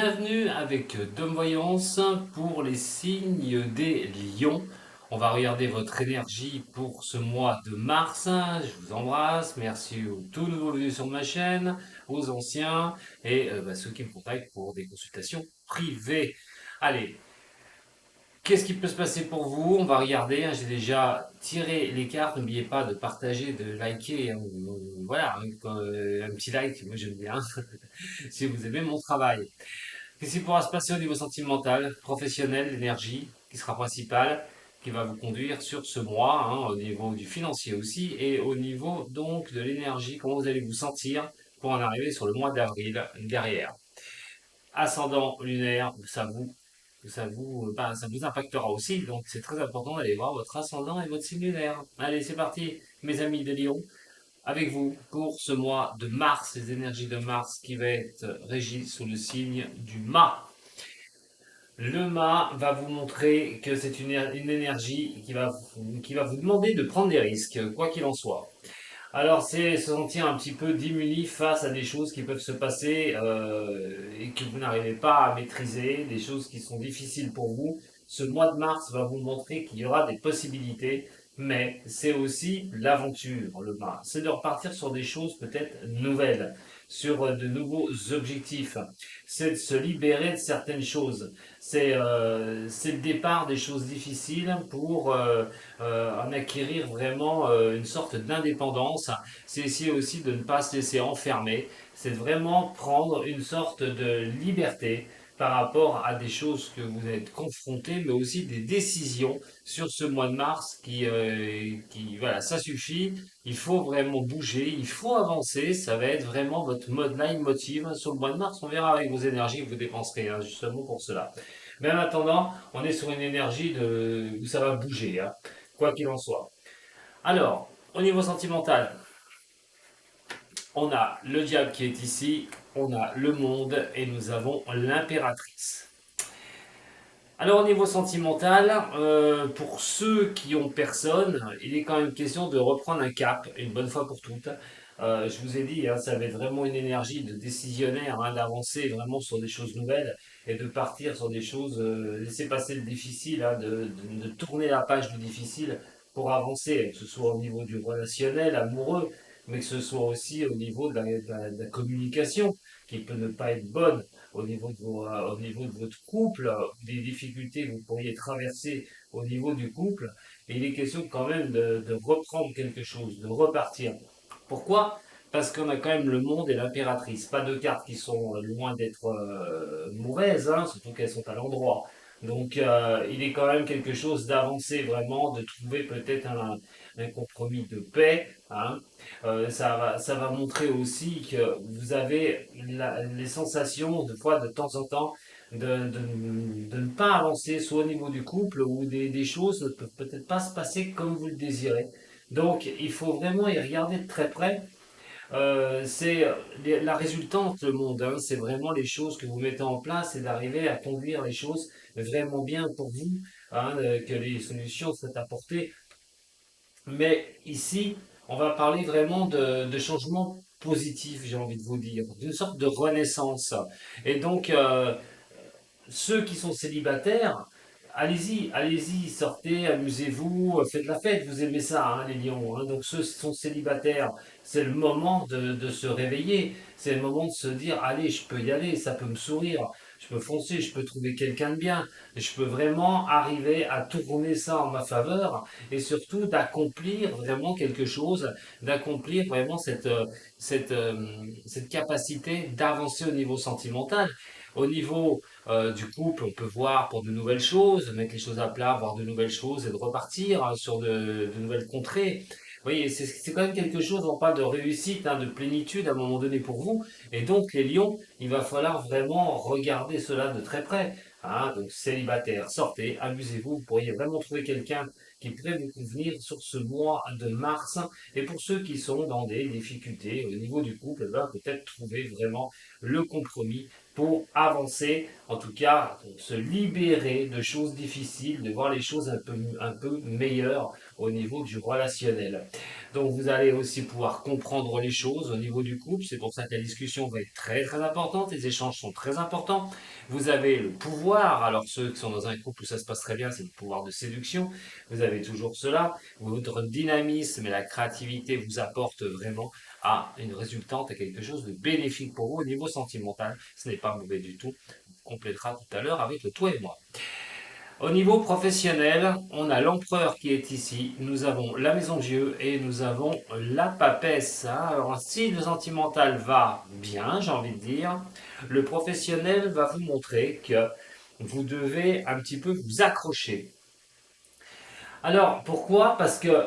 Bienvenue avec Dom Voyance pour les signes des lions. On va regarder votre énergie pour ce mois de mars. Je vous embrasse. Merci aux tout nouveaux venus sur ma chaîne, aux anciens et ceux qui me contactent pour des consultations privées. Allez, qu'est-ce qui peut se passer pour vous? On va regarder, j'ai déjà tiré les cartes. N'oubliez pas de partager, de liker, voilà, un petit like, moi j'aime bien, si vous aimez mon travail. Qu'est-ce qui pourra se passer au niveau sentimental, professionnel, l'énergie, qui sera principale, qui va vous conduire sur ce mois, au niveau du financier aussi, et au niveau donc de l'énergie, comment vous allez vous sentir pour en arriver sur le mois d'avril derrière. Ascendant lunaire, ça vous impactera aussi, donc c'est très important d'aller voir votre ascendant et votre signe lunaire. Allez, c'est parti, mes amis de Lion, avec vous pour ce mois de mars, les énergies de Mars qui va être régie sous le signe du mât. Le mât va vous montrer que c'est une énergie qui va vous demander de prendre des risques, quoi qu'il en soit. Alors, c'est se sentir un petit peu démuni face à des choses qui peuvent se passer et que vous n'arrivez pas à maîtriser, des choses qui sont difficiles pour vous. Ce mois de mars va vous montrer qu'il y aura des possibilités, mais c'est aussi l'aventure, le mars. C'est de repartir sur des choses peut-être nouvelles, sur de nouveaux objectifs. C'est de se libérer de certaines choses. C'est le départ des choses difficiles pour en acquérir vraiment une sorte d'indépendance. C'est essayer aussi de ne pas se laisser enfermer. C'est vraiment prendre une sorte de liberté par rapport à des choses que vous êtes confrontés, mais aussi des décisions sur ce mois de mars voilà, ça suffit. Il faut vraiment bouger, il faut avancer. Ça va être vraiment votre mode leitmotiv sur le mois de mars. On verra avec vos énergies que vous dépenserez, justement pour cela. Mais en attendant, on est sur une énergie où ça va bouger, quoi qu'il en soit. Alors, au niveau sentimental, on a le diable qui est ici, on a le monde et nous avons l'impératrice. Alors au niveau sentimental, pour ceux qui ont personne, il est quand même question de reprendre un cap une bonne fois pour toutes. Je vous ai dit, ça va être vraiment une énergie de décisionnaire, d'avancer vraiment sur des choses nouvelles et de partir sur des choses, laisser passer le difficile, de tourner la page du difficile pour avancer, que ce soit au niveau du relationnel, amoureux, mais que ce soit aussi au niveau de la communication, qui peut ne pas être bonne au niveau de votre couple, des difficultés que vous pourriez traverser au niveau du couple. Et il est question quand même de reprendre quelque chose, de repartir. Pourquoi? Parce qu'on a quand même le monde et l'impératrice. Pas de cartes qui sont loin d'être mauvaises, surtout qu'elles sont à l'endroit. Donc il est quand même quelque chose d'avancer vraiment, de trouver peut-être un compromis de paix. Ça va montrer aussi que vous avez les sensations, de fois, de temps en temps, de ne pas avancer, soit au niveau du couple, ou des choses ne peuvent peut-être pas se passer comme vous le désirez. Donc, il faut vraiment y regarder de très près. C'est la résultante, le monde, c'est vraiment les choses que vous mettez en place et d'arriver à conduire les choses vraiment bien pour vous, que les solutions soient apportées. Mais ici, on va parler vraiment de changements positifs, j'ai envie de vous dire, d'une sorte de renaissance. Et donc, ceux qui sont célibataires, allez-y, allez-y, sortez, amusez-vous, faites la fête, vous aimez ça, les lions. Donc ceux qui sont célibataires, c'est le moment de se réveiller, c'est le moment de se dire, allez, je peux y aller, ça peut me sourire, je peux foncer, je peux trouver quelqu'un de bien, je peux vraiment arriver à tourner ça en ma faveur et surtout d'accomplir vraiment quelque chose, d'accomplir vraiment cette capacité d'avancer au niveau sentimental. Au niveau du couple, on peut voir pour de nouvelles choses, mettre les choses à plat, voir de nouvelles choses et de repartir sur de nouvelles contrées. Vous voyez, c'est quand même quelque chose, on parle de réussite, de plénitude à un moment donné pour vous. Et donc, les lions, il va falloir vraiment regarder cela de très près. Donc, célibataire, sortez, amusez-vous, vous pourriez vraiment trouver quelqu'un qui pourrait vous convenir sur ce mois de mars. Et pour ceux qui sont dans des difficultés au niveau du couple, peut-être trouver vraiment le compromis pour avancer, en tout cas se libérer de choses difficiles, de voir les choses un peu meilleures au niveau du relationnel. Donc vous allez aussi pouvoir comprendre les choses au niveau du couple. C'est pour ça que la discussion va être très très importante. Les échanges sont très importants. Vous avez le pouvoir. Alors ceux qui sont dans un couple où ça se passe très bien, c'est le pouvoir de séduction. Vous avez toujours cela. Votre dynamisme et la créativité vous apportent vraiment à une résultante, à quelque chose de bénéfique pour vous au niveau sentimental. Ce n'est pas mauvais du tout. On complétera tout à l'heure avec le toi et moi. Au niveau professionnel, on a l'empereur qui est ici, nous avons la maison de Dieu et nous avons la papesse. Hein. Alors si le sentimental va bien, j'ai envie de dire, le professionnel va vous montrer que vous devez un petit peu vous accrocher. Alors pourquoi? Parce que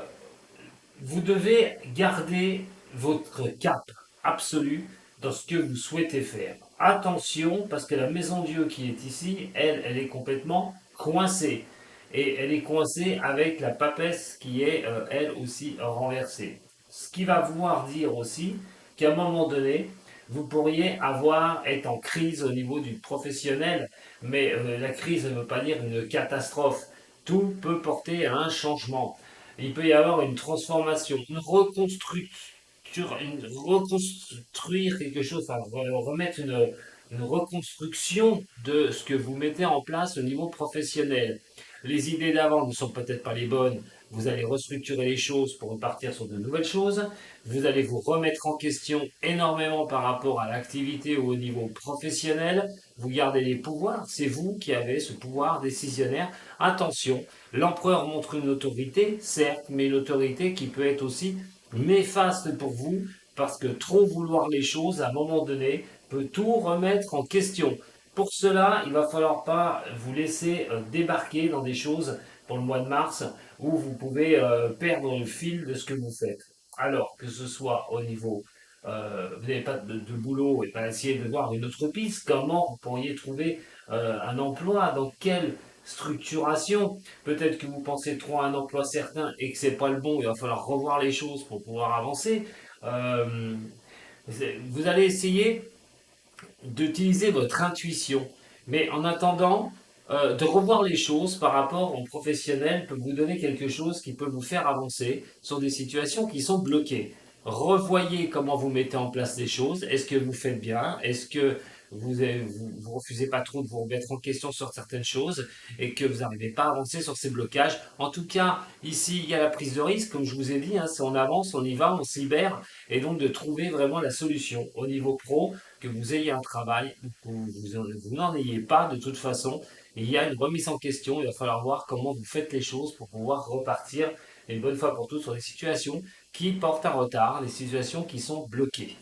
vous devez garder votre cap absolu dans ce que vous souhaitez faire. Attention, parce que la maison Dieu qui est ici, elle est complètement coincée. Et elle est coincée avec la papesse qui est, elle aussi, renversée. Ce qui va vouloir dire aussi qu'à un moment donné, vous pourriez être en crise au niveau du professionnel, mais la crise ne veut pas dire une catastrophe. Tout peut porter à un changement. Il peut y avoir une transformation, reconstruire quelque chose, enfin, remettre une reconstruction de ce que vous mettez en place au niveau professionnel. Les idées d'avant ne sont peut-être pas les bonnes. Vous allez restructurer les choses pour repartir sur de nouvelles choses. Vous allez vous remettre en question énormément par rapport à l'activité ou au niveau professionnel. Vous gardez les pouvoirs. C'est vous qui avez ce pouvoir décisionnaire. Attention, l'empereur montre une autorité, certes, mais une autorité qui peut être aussi néfaste pour vous, parce que trop vouloir les choses, à un moment donné, peut tout remettre en question. Pour cela, il va falloir pas vous laisser débarquer dans des choses pour le mois de mars où vous pouvez perdre le fil de ce que vous faites. Alors que ce soit au niveau, vous n'avez pas de boulot et pas essayer de voir une autre piste, comment vous pourriez trouver un emploi, dans quelle structuration. Peut-être que vous pensez trop à un emploi certain et que c'est pas le bon, il va falloir revoir les choses pour pouvoir avancer. Euh, vous allez essayer d'utiliser votre intuition. Mais en attendant, de revoir les choses par rapport aux professionnels peut vous donner quelque chose qui peut vous faire avancer sur des situations qui sont bloquées. Revoyez comment vous mettez en place les choses. Est-ce que vous faites bien? Est-ce que vous refusez pas trop de vous remettre en question sur certaines choses et que vous n'arrivez pas à avancer sur ces blocages? En tout cas, ici, il y a la prise de risque, comme je vous ai dit, hein, c'est on avance, on y va, on se libère, et donc de trouver vraiment la solution au niveau pro, que vous ayez un travail ou que vous n'en ayez pas de toute façon. Il y a une remise en question, il va falloir voir comment vous faites les choses pour pouvoir repartir une bonne fois pour toutes sur les situations qui portent un retard, les situations qui sont bloquées.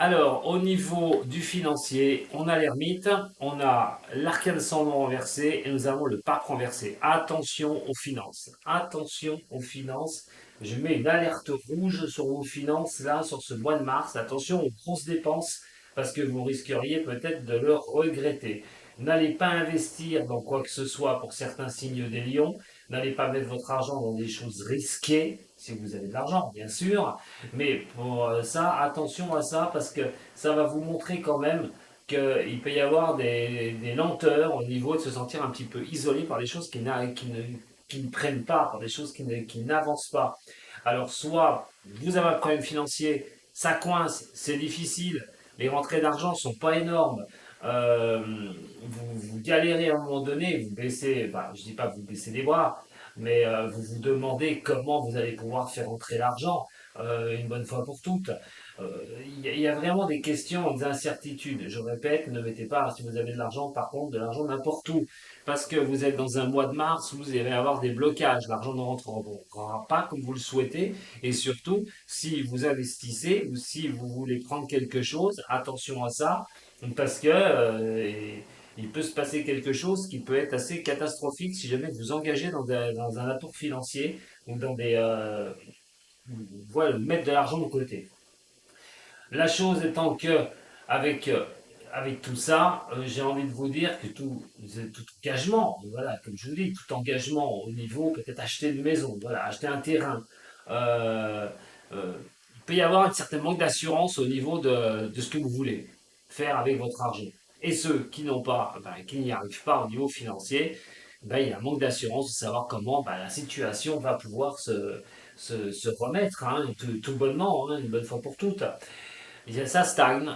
Alors, au niveau du financier, on a l'ermite, on a l'arcane sans nom renversé et nous avons le pape renversé. Attention aux finances. Attention aux finances. Je mets une alerte rouge sur vos finances là, sur ce mois de mars. Attention aux grosses dépenses parce que vous risqueriez peut-être de le regretter. N'allez pas investir dans quoi que ce soit pour certains signes des lions. N'allez pas mettre votre argent dans des choses risquées, si vous avez de l'argent, bien sûr. Mais pour ça, attention à ça, parce que ça va vous montrer quand même qu'il peut y avoir des lenteurs au niveau de se sentir un petit peu isolé par des choses qui ne prennent pas, par des choses qui n'avancent pas. Alors, soit vous avez un problème financier, ça coince, c'est difficile, les rentrées d'argent sont pas énormes, euh, vous galérez à un moment donné, vous baissez, bah, je dis pas que vous baissez les bras, mais vous vous demandez comment vous allez pouvoir faire entrer l'argent une bonne fois pour toutes. Il y a vraiment des questions, des incertitudes. Je répète, ne mettez pas, si vous avez de l'argent, par contre, de l'argent n'importe où. Parce que vous êtes dans un mois de mars où vous allez avoir des blocages. L'argent ne rentrera pas comme vous le souhaitez. Et surtout, si vous investissez ou si vous voulez prendre quelque chose, attention à ça. Parce que il peut se passer quelque chose qui peut être assez catastrophique si jamais vous engagez dans un apport financier ou dans voilà, mettre de l'argent de côté. La chose étant que, avec, euh, avec tout ça, j'ai envie de vous dire que tout engagement, voilà, comme je vous dis, tout engagement au niveau, peut-être acheter une maison, voilà, acheter un terrain, euh, il peut y avoir un certain manque d'assurance au niveau de ce que vous voulez faire avec votre argent. Et ceux qui n'ont pas, ben, qui n'y arrivent pas au niveau financier, ben, il y a un manque d'assurance de savoir comment ben, la situation va pouvoir se remettre, hein, tout bonnement, hein, une bonne fois pour toutes. Ça stagne.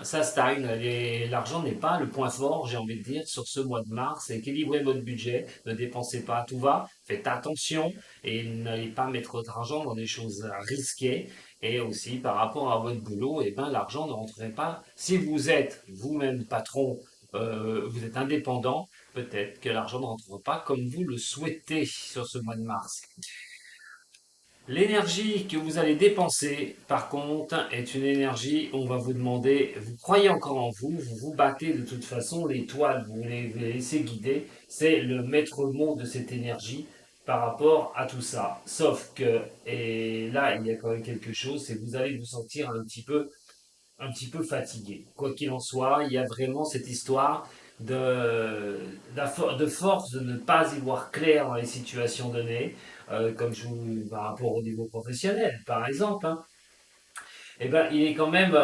L'argent n'est pas le point fort, j'ai envie de dire, sur ce mois de mars. Équilibrez votre budget, ne dépensez pas à tout va, faites attention et n'allez pas mettre votre argent dans des choses risquées. Et aussi, par rapport à votre boulot, eh ben, l'argent ne rentrerait pas. Si vous êtes vous-même patron, vous êtes indépendant, peut-être que l'argent ne rentrera pas comme vous le souhaitez sur ce mois de mars. L'énergie que vous allez dépenser, par contre, est une énergie où on va vous demander, vous croyez encore en vous, vous vous battez de toute façon, l'étoile, vous les laissez guider, c'est le maître mot de cette énergie par rapport à tout ça. Sauf que, et là, il y a quand même quelque chose, c'est que vous allez vous sentir un petit peu fatigué. Quoi qu'il en soit, il y a vraiment cette histoire de force de ne pas y voir clair dans les situations données, comme je vous, par rapport au niveau professionnel, par exemple, hein. Eh ben, il est quand même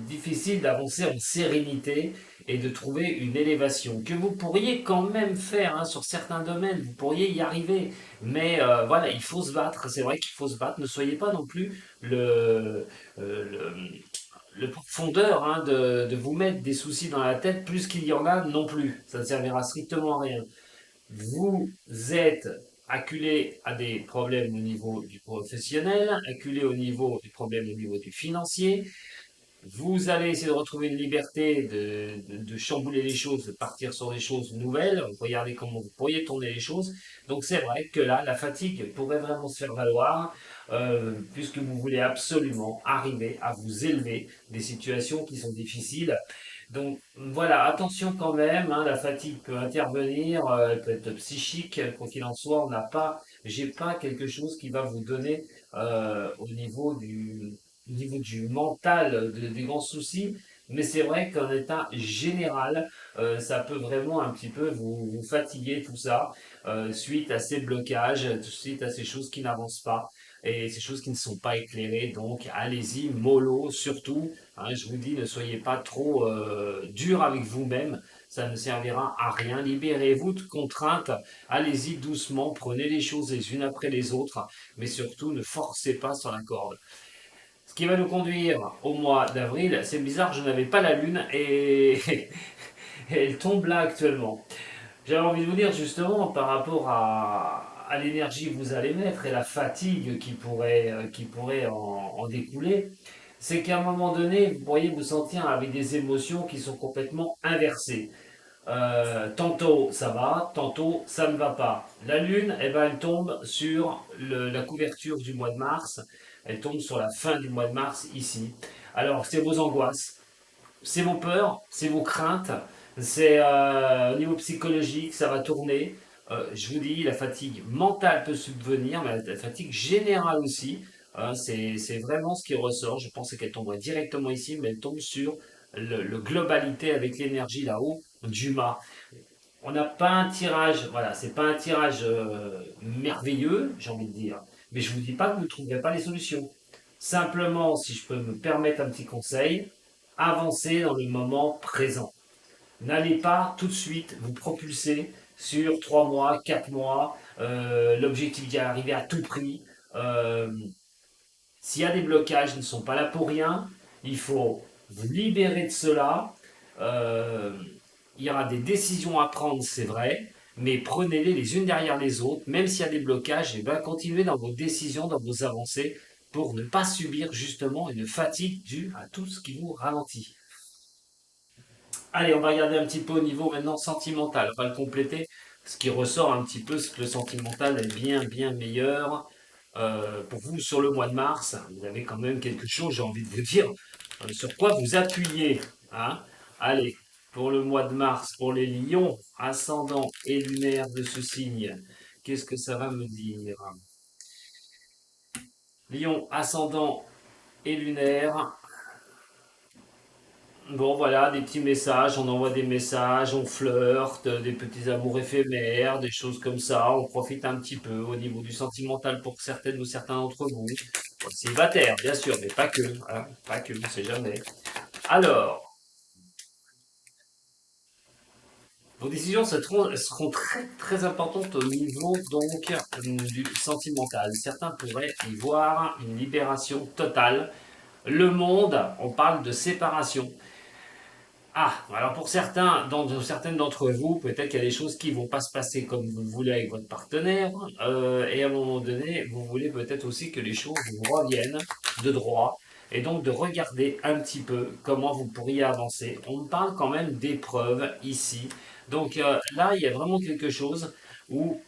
difficile d'avancer en sérénité et de trouver une élévation que vous pourriez quand même faire hein, sur certains domaines, vous pourriez y arriver, mais voilà, il faut se battre, c'est vrai qu'il faut se battre, ne soyez pas non plus le, le profondeur hein, de vous mettre des soucis dans la tête plus qu'il y en a non plus. Ça ne servira strictement à rien. Vous êtes acculé à des problèmes au niveau du professionnel, acculé au niveau des problèmes au niveau du financier, vous allez essayer de retrouver une liberté, de chambouler les choses, de partir sur des choses nouvelles, regardez comment vous pourriez tourner les choses. Donc c'est vrai que là, la fatigue pourrait vraiment se faire valoir, puisque vous voulez absolument arriver à vous élever des situations qui sont difficiles. Donc voilà, attention quand même, hein, la fatigue peut intervenir, elle peut être psychique, quoi qu'il en soit, j'ai pas quelque chose qui va vous donner au niveau du mental des grands soucis, mais c'est vrai qu'en état général, ça peut vraiment un petit peu vous fatiguer tout ça, suite à ces blocages, suite à ces choses qui n'avancent pas et ces choses qui ne sont pas éclairées. Donc allez-y, mollo surtout. Hein, je vous dis, ne soyez pas trop dur avec vous-même, ça ne servira à rien. Libérez-vous de contraintes, allez-y doucement, prenez les choses les unes après les autres, mais surtout ne forcez pas sur la corde. Ce qui va nous conduire au mois d'avril, c'est bizarre, je n'avais pas la lune et elle tombe là actuellement. J'avais envie de vous dire justement par rapport à l'énergie que vous allez mettre et la fatigue qui pourrait en découler, c'est qu'à un moment donné, vous pourriez vous sentir avec des émotions qui sont complètement inversées. Tantôt ça va, tantôt ça ne va pas. La lune, eh ben, elle tombe sur la couverture du mois de mars, elle tombe sur la fin du mois de mars ici. Alors c'est vos angoisses, c'est vos peurs, c'est vos craintes, c'est au niveau psychologique, ça va tourner. Je vous dis, la fatigue mentale peut subvenir, mais la fatigue générale aussi. Hein, c'est vraiment ce qui ressort. Je pensais qu'elle tomberait directement ici, mais elle tombe sur le globalité avec l'énergie là-haut du mât. On n'a pas un tirage, voilà, c'est pas un tirage merveilleux, j'ai envie de dire. Mais je vous dis pas que vous ne trouverez pas les solutions. Simplement, si je peux me permettre un petit conseil, avancez dans le moment présent. N'allez pas tout de suite vous propulser sur 3 mois, 4 mois, l'objectif d'y arriver à tout prix. Euh, S'il y a des blocages, ils ne sont pas là pour rien. Il faut vous libérer de cela. Euh, il y aura des décisions à prendre, c'est vrai, mais prenez-les les unes derrière les autres, même s'il y a des blocages, et bien continuez dans vos décisions, dans vos avancées, pour ne pas subir justement une fatigue due à tout ce qui vous ralentit. Allez, on va regarder un petit peu au niveau maintenant sentimental. On va le compléter. Ce qui ressort un petit peu, c'est que le sentimental est bien meilleur. Pour vous, sur le mois de mars, vous avez quand même quelque chose, j'ai envie de vous dire, sur quoi vous appuyez. Hein. Allez, pour le mois de mars, pour les lions, ascendant et lunaire de ce signe, qu'est-ce que ça va me dire? Lion, ascendant et lunaire. Bon, voilà, des petits messages, on envoie des messages, on flirte, des petits amours éphémères, des choses comme ça. On profite un petit peu au niveau du sentimental pour certaines ou certains d'entre vous. Bon, célibataire, bien sûr, mais pas que, hein, pas que, on sait jamais. Alors, Vos décisions seront très, très importantes au niveau donc du sentimental. Certains pourraient y voir une libération totale. Le monde, on parle de séparation. Ah, alors pour certains, certaines d'entre vous, peut-être qu'il y a des choses qui vont pas se passer comme vous le voulez avec votre partenaire, et à un moment donné, vous voulez peut-être aussi que les choses vous reviennent de droit, et donc de regarder un petit peu comment vous pourriez avancer. On parle quand même d'épreuves ici, donc là, il y a vraiment quelque chose où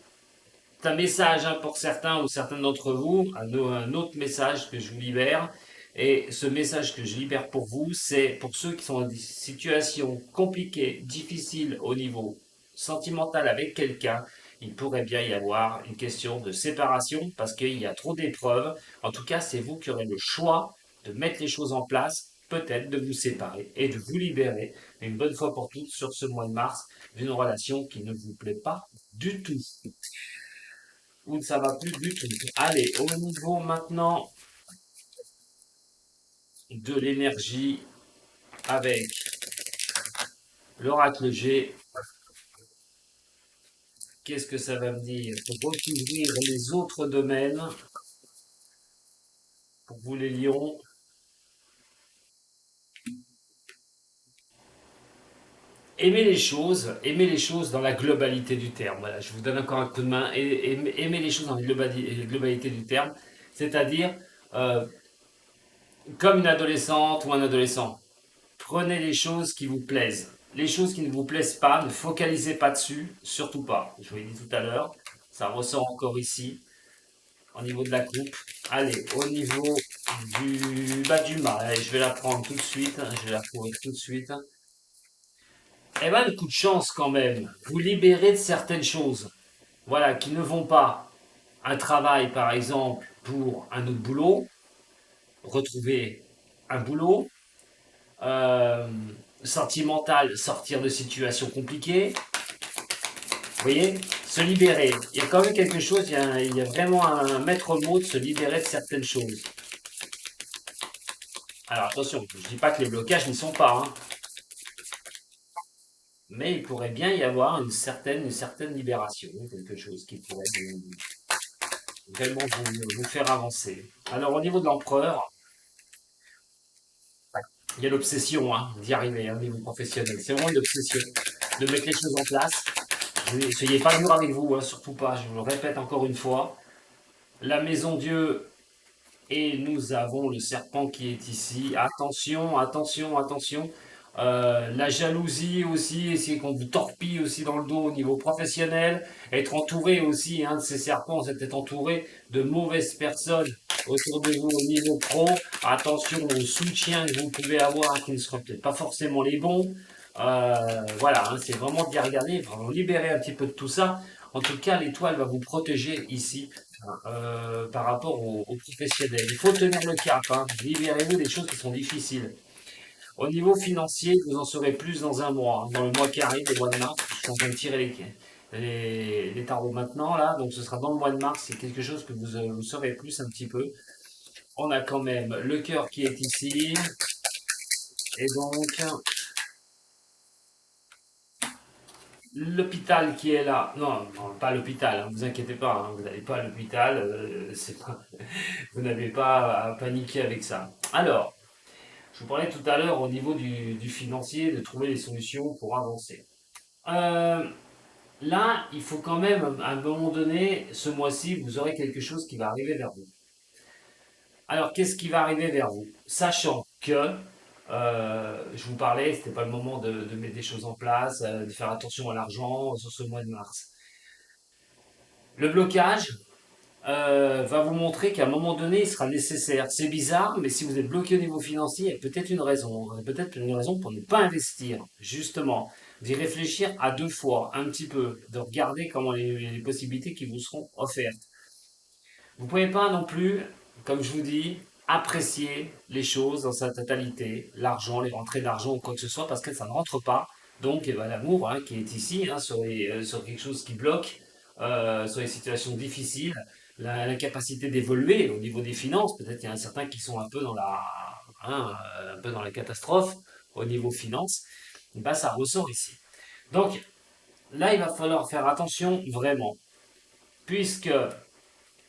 c'est un message hein, pour certains ou certaines d'entre vous, un autre message que je vous libère. Et ce message que je libère pour vous, c'est pour ceux qui sont dans des situations compliquées, difficiles au niveau sentimental avec quelqu'un. Il pourrait bien y avoir une question de séparation parce qu'il y a trop d'épreuves. En tout cas, c'est vous qui aurez le choix de mettre les choses en place, peut-être de vous séparer et de vous libérer une bonne fois pour toutes sur ce mois de mars d'une relation qui ne vous plaît pas du tout ou ça va plus du tout. Allez, au niveau maintenant de l'énergie avec l'oracle G, qu'est-ce que ça va me dire? Pour recouvrir les autres domaines, pour vous les lions, aimez les choses dans la globalité du terme. Voilà, je vous donne encore un coup de main. Aimez les choses dans la globalité du terme, c'est-à-dire euh, comme une adolescente ou un adolescent. Prenez les choses qui vous plaisent. Les choses qui ne vous plaisent pas, ne focalisez pas dessus, surtout pas. Je vous l'ai dit tout à l'heure, ça ressort encore ici, au niveau de la coupe. Allez, au niveau du mât, allez, je vais la prendre tout de suite, je vais la courir tout de suite. Eh ben, le coup de chance quand même, vous libérez de certaines choses, voilà, qui ne vont pas. Un travail, par exemple, pour un autre boulot, retrouver un boulot, euh, sentimental, sortir de situations compliquées. Vous voyez, se libérer. Il y a quand même quelque chose, il y a vraiment un maître mot de se libérer de certaines choses. Alors attention, je ne dis pas que les blocages n'y sont pas, hein, mais il pourrait bien y avoir une certaine libération, quelque chose qui pourrait vraiment vous faire avancer. Alors au niveau de l'empereur, il y a l'obsession hein, d'y arriver hein, au niveau professionnel. C'est vraiment une obsession de mettre les choses en place. Ne soyez pas dur avec vous, hein, surtout pas, je vous le répète encore une fois. La maison Dieu et nous avons le serpent qui est ici. Attention, attention, attention. La jalousie aussi, c'est qu'on vous torpille aussi dans le dos au niveau professionnel. Être entouré aussi hein, de ces serpents, c'est être entouré de mauvaises personnes autour de vous au niveau pro. Attention aux soutiens que vous pouvez avoir qui ne seront peut-être pas forcément les bons. Voilà, hein, c'est vraiment d'y regarder, vraiment libérer un petit peu de tout ça. En tout cas, l'étoile va vous protéger ici par rapport aux professionnels. Il faut tenir le cap, hein. Libérez-vous des choses qui sont difficiles. Au niveau financier, vous en saurez plus dans un mois, hein. Dans le mois qui arrive, le mois de mars. Je suis en train de tirer les tarots maintenant, là. Donc ce sera dans le mois de mars. C'est quelque chose que vous saurez plus un petit peu. On a quand même le cœur qui est ici. Et donc, l'hôpital qui est là. Non, non pas l'hôpital, hein, vous inquiétez pas. Hein, vous n'allez pas à l'hôpital. C'est pas, vous n'avez pas à paniquer avec ça. Alors, je vous parlais tout à l'heure au niveau du financier, de trouver des solutions pour avancer. Euh, Là, il faut quand même, à un moment donné, ce mois-ci, vous aurez quelque chose qui va arriver vers vous. Alors, qu'est-ce qui va arriver vers vous? Sachant que, je vous parlais, c'était pas le moment de mettre des choses en place, de faire attention à l'argent sur ce mois de mars. Le blocage, va vous montrer qu'à un moment donné, il sera nécessaire. C'est bizarre, mais si vous êtes bloqué au niveau financier, il y a peut-être une raison. Peut-être une raison pour ne pas investir, justement. D'y réfléchir à deux fois, un petit peu, de regarder comment les possibilités qui vous seront offertes. Vous ne pouvez pas non plus, comme je vous dis, apprécier les choses dans sa totalité, l'argent, les rentrées d'argent ou quoi que ce soit, parce que ça ne rentre pas. Donc, eh ben, l'amour hein, qui est ici, hein, sur quelque chose qui bloque, sur les situations difficiles, l'incapacité d'évoluer au niveau des finances. Peut-être qu'il y en a certains qui sont un peu dans hein, un peu dans la catastrophe au niveau finance. Eh ben, ça ressort ici. Donc, là, il va falloir faire attention vraiment, puisque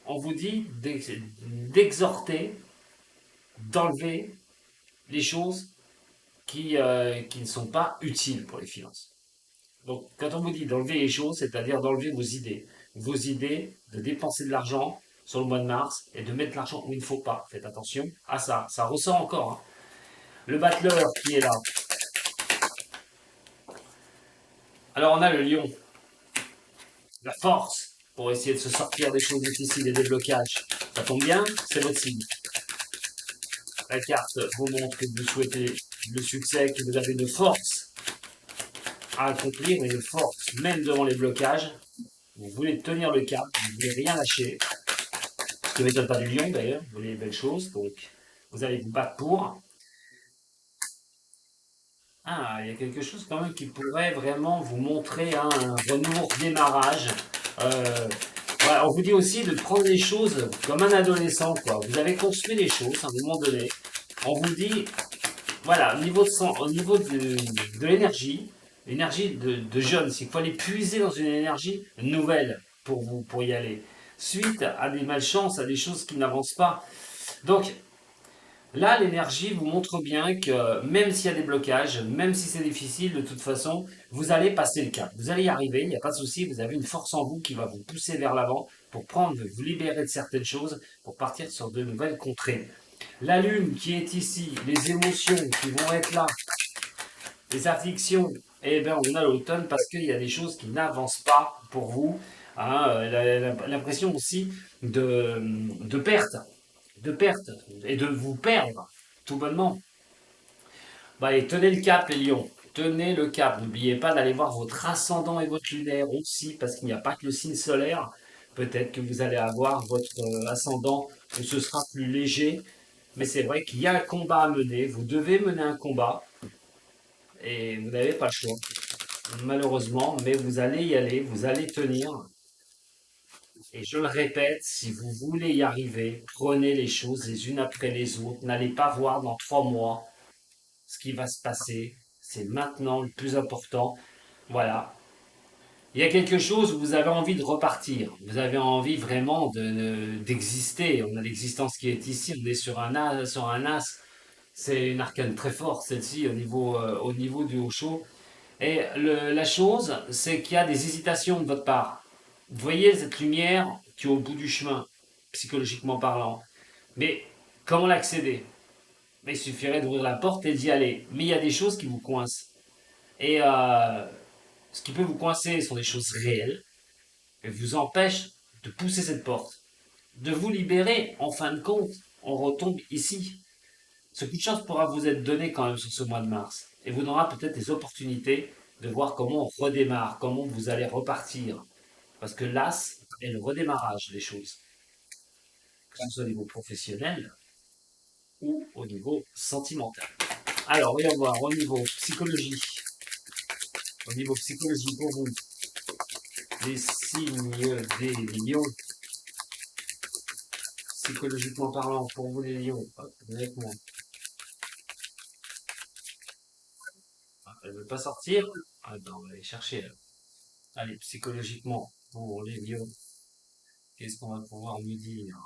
on vous dit d'exhorter, d'enlever les choses qui ne sont pas utiles pour les finances. Donc, quand on vous dit d'enlever les choses, c'est-à-dire d'enlever vos idées de dépenser de l'argent sur le mois de mars et de mettre l'argent où il ne faut pas. Faites attention à ça. Ça ressort encore, hein. Le battleur qui est là. Alors, on a le lion, la force pour essayer de se sortir des choses difficiles et des blocages. Ça tombe bien, c'est votre signe. La carte vous montre que vous souhaitez le succès, que vous avez de force à accomplir et de force, même devant les blocages. Vous voulez tenir le cap, vous voulez rien lâcher. Ce qui ne m'étonne pas du lion d'ailleurs, vous voulez les belles choses, donc vous allez vous battre pour. Ah, il y a quelque chose quand même qui pourrait vraiment vous montrer un renouveau démarrage. Euh, voilà, on vous dit aussi de prendre les choses comme un adolescent, quoi. Vous avez construit les choses à un moment donné. On vous dit, voilà, au niveau de l'énergie, l'énergie de jeune, c'est qu'il faut aller puiser dans une énergie nouvelle pour vous, pour y aller. Suite à des malchances, à des choses qui n'avancent pas. Donc, là, l'énergie vous montre bien que même s'il y a des blocages, même si c'est difficile, de toute façon, vous allez passer le cap. Vous allez y arriver, il n'y a pas de souci, vous avez une force en vous qui va vous pousser vers l'avant pour prendre, vous libérer de certaines choses, pour partir sur de nouvelles contrées. La lune qui est ici, les émotions qui vont être là, les afflictions, eh bien on a l'automne parce qu'il y a des choses qui n'avancent pas pour vous. Hein, l'impression aussi de perte, et de vous perdre, tout bonnement. Bah, et tenez le cap, les lions. Tenez le cap. N'oubliez pas d'aller voir votre ascendant et votre lunaire aussi, parce qu'il n'y a pas que le signe solaire. Peut-être que vous allez avoir votre ascendant où ce sera plus léger. Mais c'est vrai qu'il y a un combat à mener. Vous devez mener un combat et vous n'avez pas le choix, malheureusement. Mais vous allez y aller, vous allez tenir. Et je le répète, si vous voulez y arriver, prenez les choses les unes après les autres. N'allez pas voir dans 3 mois ce qui va se passer. C'est maintenant le plus important. Voilà. Il y a quelque chose où vous avez envie de repartir. Vous avez envie vraiment d'exister. On a l'existence qui est ici. On est sur un as. Sur un as. C'est une arcane très forte, celle-ci, au niveau du haut chaud. Et la chose, c'est qu'il y a des hésitations de votre part. Vous voyez cette lumière qui est au bout du chemin, psychologiquement parlant. Mais comment l'accéder? Il suffirait d'ouvrir la porte et d'y aller. Mais il y a des choses qui vous coincent. Et ce qui peut vous coincer sont des choses réelles et vous empêchent de pousser cette porte. De vous libérer, en fin de compte, on retombe ici. Ce coup de chance pourra vous être donné quand même sur ce mois de mars. Et vous aurez peut-être des opportunités de voir comment on redémarre, comment vous allez repartir. Parce que l'as est le redémarrage des choses. Que ce soit au niveau professionnel ou au niveau sentimental. Alors, voyons voir au niveau psychologie. Au niveau psychologie pour vous, les signes des lions, psychologiquement parlant, pour vous les lions, hop, avec moi. Elle ne veut pas sortir. Attends, on va aller chercher. Allez, psychologiquement, pour les lions, qu'est-ce qu'on va pouvoir nous dire?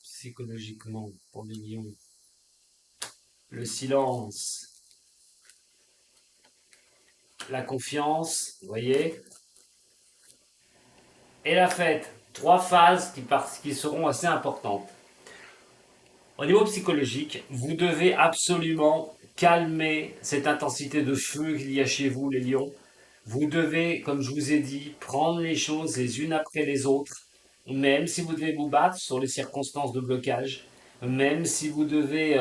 Psychologiquement, pour les lions, le silence, la confiance, vous voyez, et la fête. 3 phases qui seront assez importantes. Au niveau psychologique, vous devez absolument calmer cette intensité de feu qu'il y a chez vous, les lions. Vous devez, comme je vous ai dit, prendre les choses les unes après les autres, même si vous devez vous battre sur les circonstances de blocage, même si vous devez,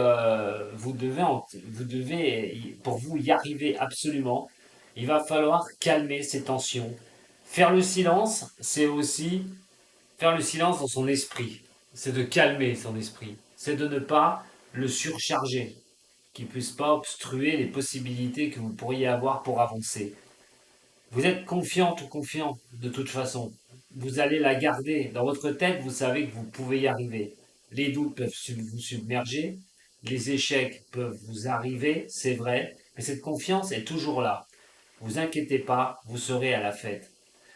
pour vous y arriver absolument, il va falloir calmer ces tensions. Faire le silence, c'est aussi faire le silence dans son esprit. C'est de calmer son esprit. C'est de ne pas le surcharger, qu'il ne puisse pas obstruer les possibilités que vous pourriez avoir pour avancer. Vous êtes confiante ou confiant de toute façon. Vous allez la garder. Dans votre tête, vous savez que vous pouvez y arriver. Les doutes peuvent vous submerger, les échecs peuvent vous arriver, c'est vrai, mais cette confiance est toujours là. Vous inquiétez pas, vous serez à la fête.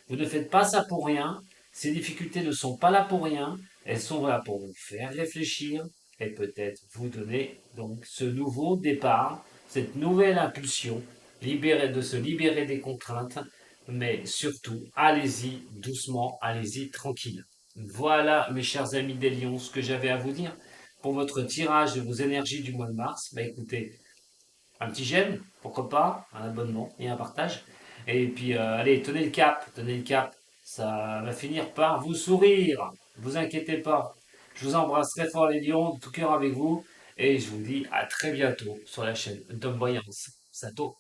Vous ne faites pas ça pour rien. Ces difficultés ne sont pas là pour rien. Elles sont là pour vous faire réfléchir et peut-être vous donner donc ce nouveau départ, cette nouvelle impulsion, de se libérer des contraintes. Mais surtout, allez-y doucement, allez-y tranquille. Voilà, mes chers amis des Lions, ce que j'avais à vous dire pour votre tirage de vos énergies du mois de mars. Bah écoutez, un petit j'aime, pourquoi pas, un abonnement et un partage. Et puis, allez, tenez le cap. Ça va finir par vous sourire. Ne vous inquiétez pas. Je vous embrasse très fort les lions, de tout cœur avec vous. Et je vous dis à très bientôt sur la chaîne Tom Voyance. Sato.